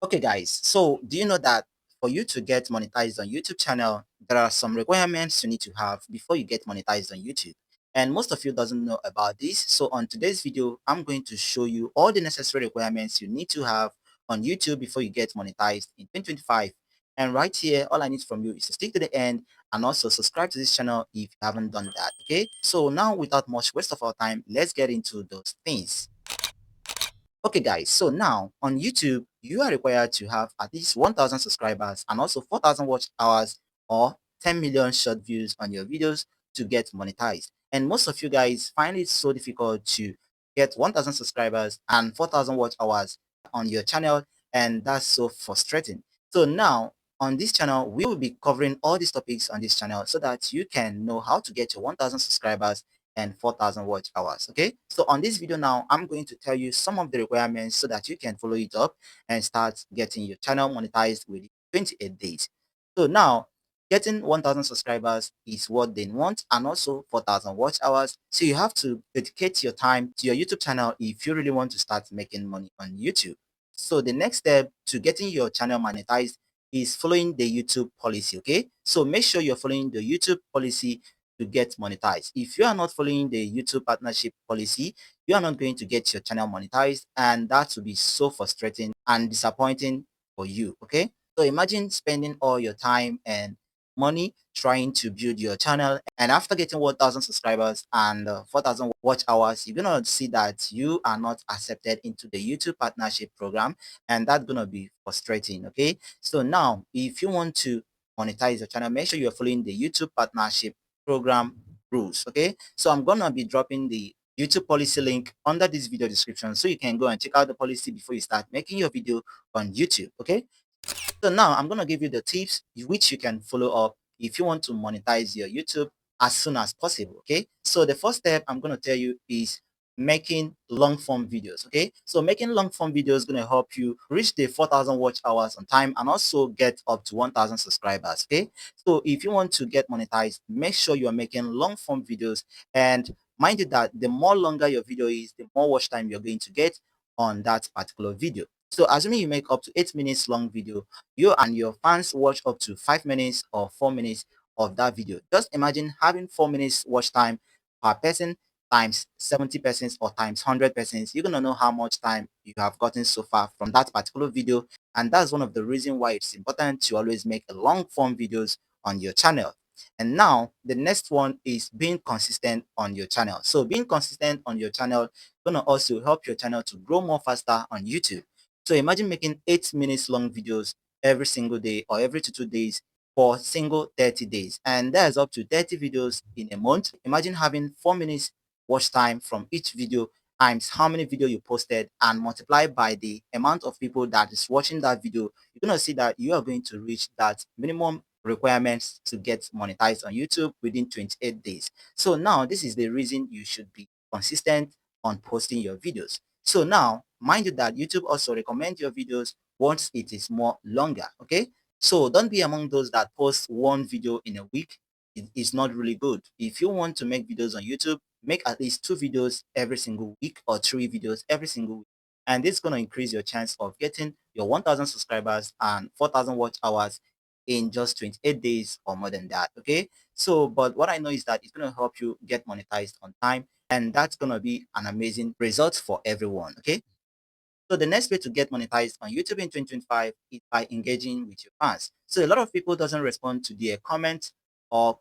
Okay, guys. So, do you know that for you to get monetized on YouTube channel, there are some requirements you need to have before you get monetized on YouTube? And most of you doesn't know about this. So, on today's video, I'm going to show you all the necessary requirements you need to have on YouTube before you get monetized in 2025. And right here, all I need from you is to stick to the end and also subscribe to this channel if you haven't done that. Okay. So now, without much waste of our time, let's get into those things. Okay, guys, so now on YouTube, you are required to have at least 1,000 subscribers and also 4,000 watch hours or 10 million short views on your videos to get monetized. And most of you guys find it so difficult to get 1,000 subscribers and 4,000 watch hours on your channel, and that's so frustrating. So now on this channel, we will be covering all these topics on this channel so that you can know how to get your 1,000 subscribers and 4,000 watch hours. Okay, so on this video now, I'm going to tell you some of the requirements so that you can follow it up and start getting your channel monetized within 28 days. So now, getting 1,000 subscribers is what they want, and also 4,000 watch hours. So you have to dedicate your time to your YouTube channel if you really want to start making money on YouTube. So the next step to getting your channel monetized is following the YouTube policy. Okay, so make sure you're following the YouTube policy to get monetized. If you are not following the YouTube partnership policy, you are not going to get your channel monetized, and that will be so frustrating and disappointing for you. Okay, so imagine spending all your time and money trying to build your channel, and after getting 1,000 subscribers and 4,000 watch hours, you're gonna see that you are not accepted into the YouTube partnership program, and that's gonna be frustrating. Okay, so now if you want to monetize your channel, make sure you're following the YouTube partnership program rules. Okay, so I'm gonna be dropping the YouTube policy link under this video description so you can go and check out the policy before you start making your video on YouTube. Okay, so now I'm gonna give you the tips which you can follow up if you want to monetize your YouTube as soon as possible. Okay, so the first step I'm gonna tell you is making long form videos. Okay, so making long form videos is gonna help you reach the 4,000 watch hours on time and also get up to 1,000 subscribers. Okay, so if you want to get monetized, make sure you are making long form videos, and mind you that the more longer your video is, the more watch time you're going to get on that particular video. So assuming you make up to 8 minutes long video, you and your fans watch up to 5 minutes or 4 minutes of that video. Just imagine having 4 minutes watch time per person times 70 persons or times 100 persons. You're gonna know how much time you have gotten so far from that particular video, and that's one of the reasons why it's important to always make a long form videos on your channel. And now the next one is being consistent on your channel. So being consistent on your channel gonna also help your channel to grow more faster on YouTube. So imagine making 8 minutes long videos every single day or every 2 days for single 30 days. And that's up to 30 videos in a month. Imagine having 4 minutes watch time from each video times how many video you posted and multiply by the amount of people that is watching that video. You're going to see that you are going to reach that minimum requirements to get monetized on YouTube within 28 days. So now this is the reason you should be consistent on posting your videos. So now, mind you that YouTube also recommends your videos once it is more longer. Okay, so don't be among those that post one video in a week. It is not really good. If you want to make videos on YouTube, make at least 2 videos every single week or 3 videos every single week, and this is going to increase your chance of getting your 1,000 subscribers and 4,000 watch hours in just 28 days or more than that. Okay, so but what I know is that it's going to help you get monetized on time, and that's going to be an amazing result for everyone. Okay, so the next way to get monetized on YouTube in 2025 is by engaging with your fans. So a lot of people doesn't respond to their comments or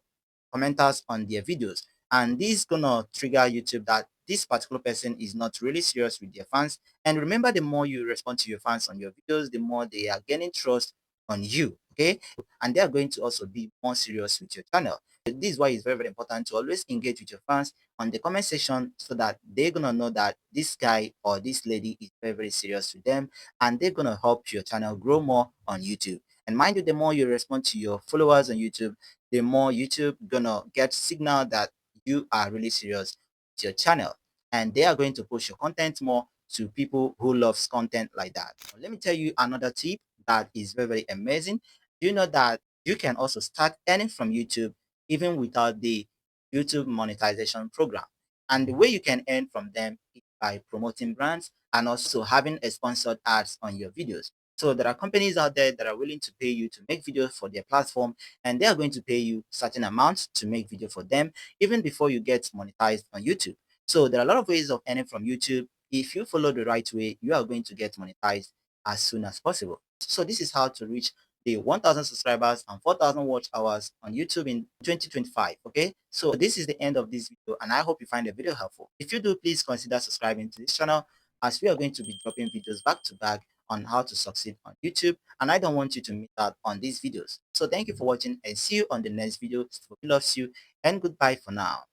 commenters on their videos, and this is gonna trigger YouTube that this particular person is not really serious with their fans. And remember, the more you respond to your fans on your videos, the more they are gaining trust on you. Okay, and they are going to also be more serious with your channel. This is why it's very, very important to always engage with your fans on the comment section so that they're gonna know that this guy or this lady is very, very serious with them, and they're gonna help your channel grow more on YouTube. And mind you, the more you respond to your followers on YouTube, the more YouTube gonna get signal that you are really serious with your channel, and they are going to push your content more to people who loves content like that. Let me tell you another tip that is very, very amazing. You know that you can also start earning from YouTube even without the YouTube monetization program. And the way you can earn from them is by promoting brands and also having a sponsored ads on your videos. So there are companies out there that are willing to pay you to make videos for their platform, and they are going to pay you certain amounts to make video for them even before you get monetized on YouTube. So there are a lot of ways of earning from YouTube. If you follow the right way, you are going to get monetized as soon as possible. So this is how to reach the 1,000 subscribers and 4,000 watch hours on YouTube in 2025. Okay, so this is the end of this video, and I hope you find the video helpful. If you do, please consider subscribing to this channel, as we are going to be dropping videos back to back on how to succeed on YouTube, and I don't want you to miss out on these videos. So thank you for watching, and see you on the next video. Loves you, and goodbye for now.